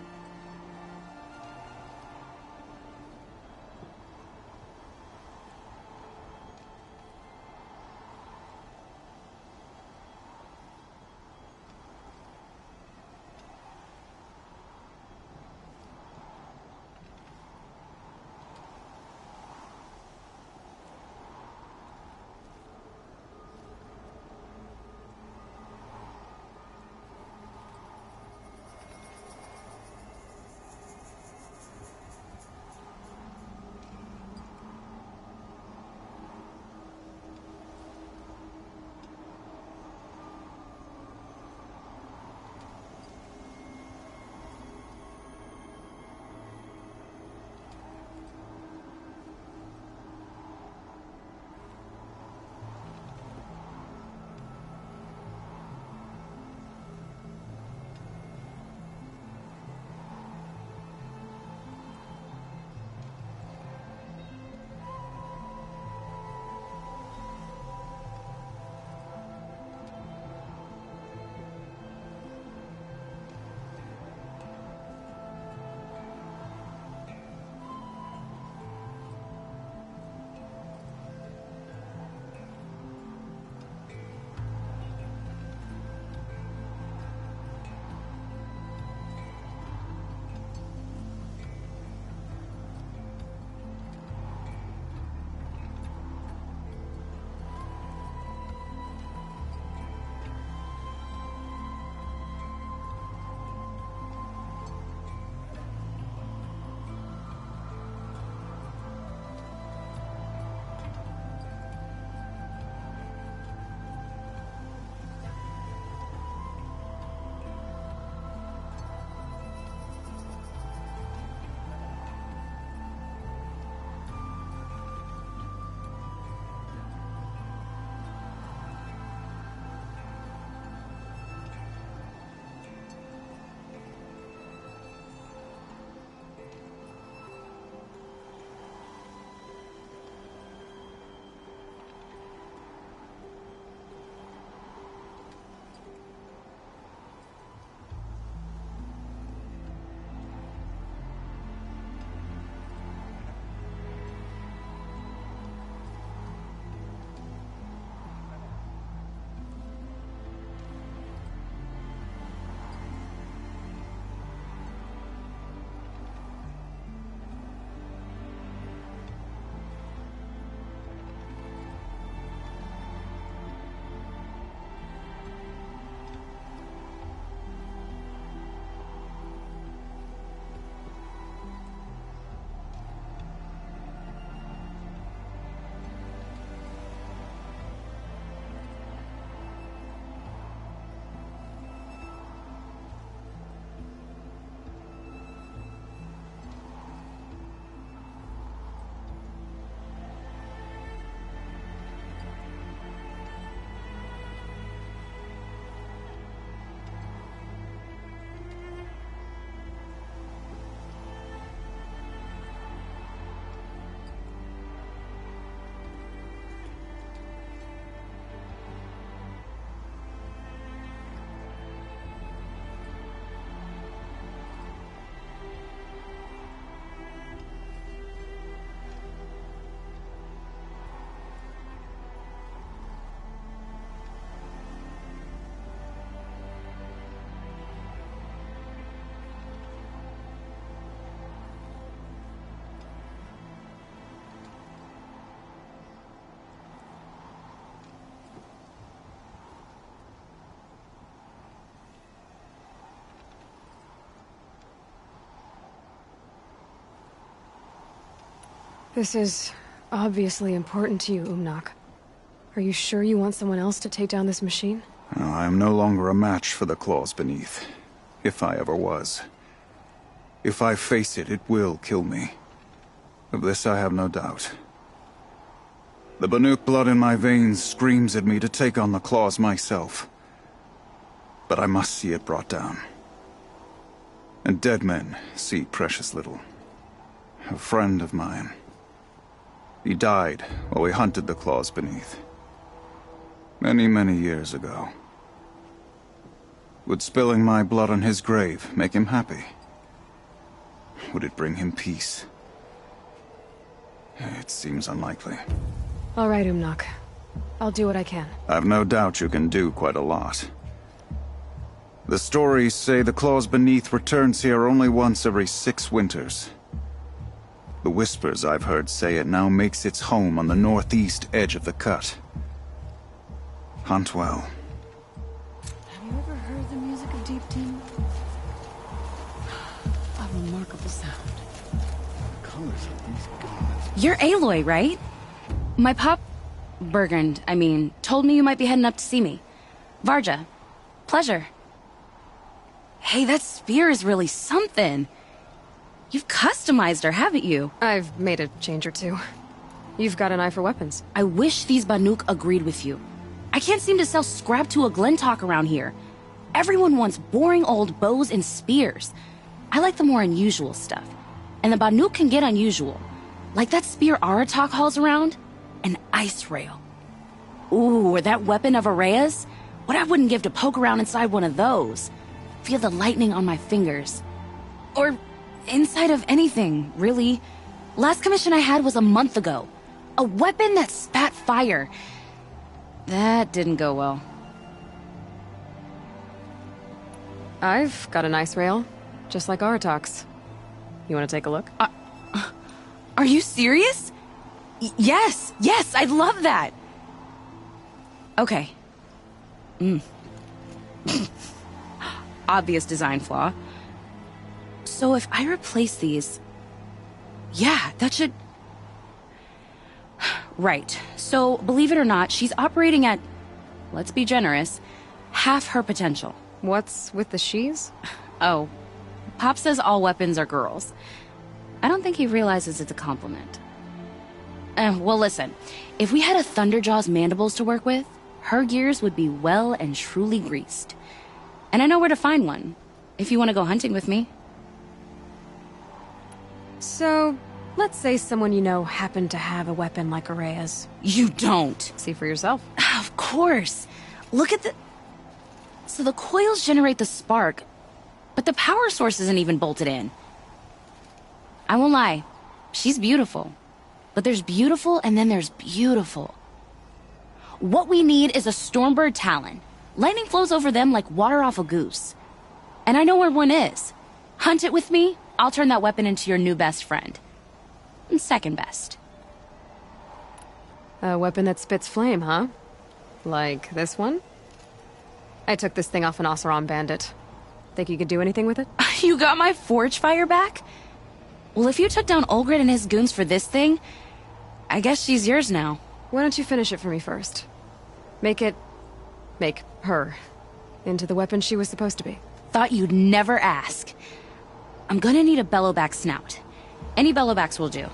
This is obviously important to you, Umnak. Are you sure you want someone else to take down this machine? I am no longer a match for the claws beneath, if I ever was. If I face it, it will kill me. Of this I have no doubt. The Banuk blood in my veins screams at me to take on the claws myself. But I must see it brought down. And dead men see precious little. A friend of mine. He died while we hunted the claws beneath. Many, many years ago. Would spilling my blood on his grave make him happy? Would it bring him peace? It seems unlikely. All right, Umnak. I'll do what I can. I've no doubt you can do quite a lot. The stories say the claws beneath returns here only once every 6 winters. The whispers I've heard say it now makes its home on the northeast edge of the cut. Hunt well. Have you ever heard the music of Deep Team? A remarkable sound. The colors of these gods. You're Aloy, right? My pop... Bergund, I mean, told me you might be heading up to see me. Varja. Pleasure. Hey, that spear is really something. You've customized her, haven't you? I've made a change or two. You've got an eye for weapons. I wish these Banuk agreed with you. I can't seem to sell scrap to a Glentalk around here. Everyone wants boring old bows and spears. I like the more unusual stuff. And the Banuk can get unusual. Like that spear Aratak hauls around. An ice rail. Ooh, or that weapon of Araya's? What I wouldn't give to poke around inside one of those. Feel the lightning on my fingers. Or inside of anything, really. Last commission I had was a month ago. A weapon that spat fire. That didn't go well. I've got an ice rail, just like Aratak's. You want to take a look? Are you serious? Yes, I'd love that. Okay. Obvious design flaw. So if I replace these... Yeah, that should... Right. So, believe it or not, she's operating at, let's be generous, half her potential. What's with the she's? Oh, Pop says all weapons are girls. I don't think he realizes it's a compliment. Well, listen. If we had a Thunderjaw's mandibles to work with, her gears would be well and truly greased. And I know where to find one, if you want to go hunting with me. So, let's say someone you know happened to have a weapon like Araya's. You don't. See for yourself. Of course. Look at the... So the coils generate the spark, but the power source isn't even bolted in. I won't lie. She's beautiful. But there's beautiful and then there's beautiful. What we need is a Stormbird Talon. Lightning flows over them like water off a goose. And I know where one is. Hunt it with me, I'll turn that weapon into your new best friend. And second best. A weapon that spits flame, huh? Like this one? I took this thing off an Oseram bandit. Think you could do anything with it? You got my forge fire back? Well, if you took down Olgrid and his goons for this thing, I guess she's yours now. Why don't you finish it for me first? Make her into the weapon she was supposed to be. Thought you'd never ask. I'm gonna need a bellowback snout. Any bellowbacks will do.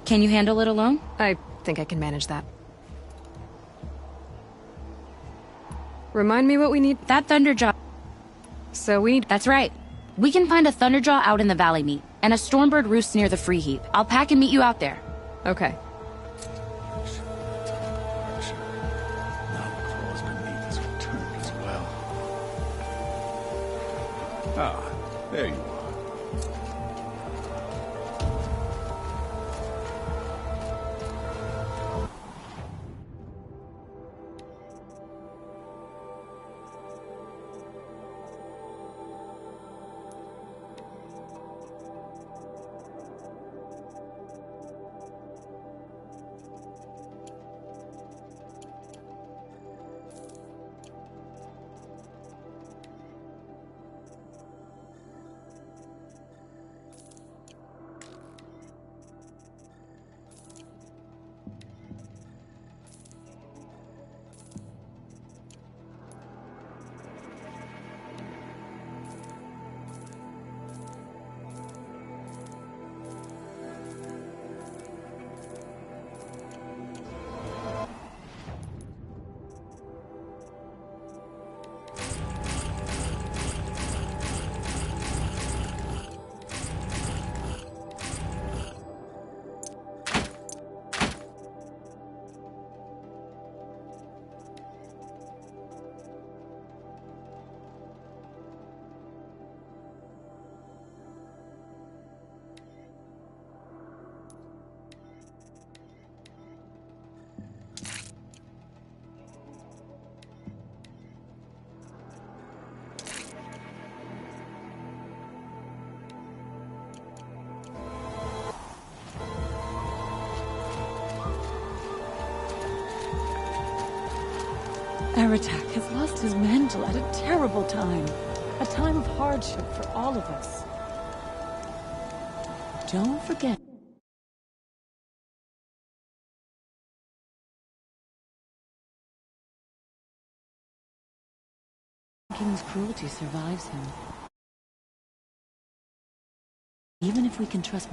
Can you handle it alone? I think I can manage that. Remind me what we need? That Thunderjaw. So we need... That's right. We can find a Thunderjaw out in the Valley Meet, and a Stormbird roost near the Free Heap. I'll pack and meet you out there. Okay. Ah, there you are. Aratak has lost his mantle at a terrible time. A time of hardship for all of us. Don't forget. The King's cruelty survives him. Even if we can trust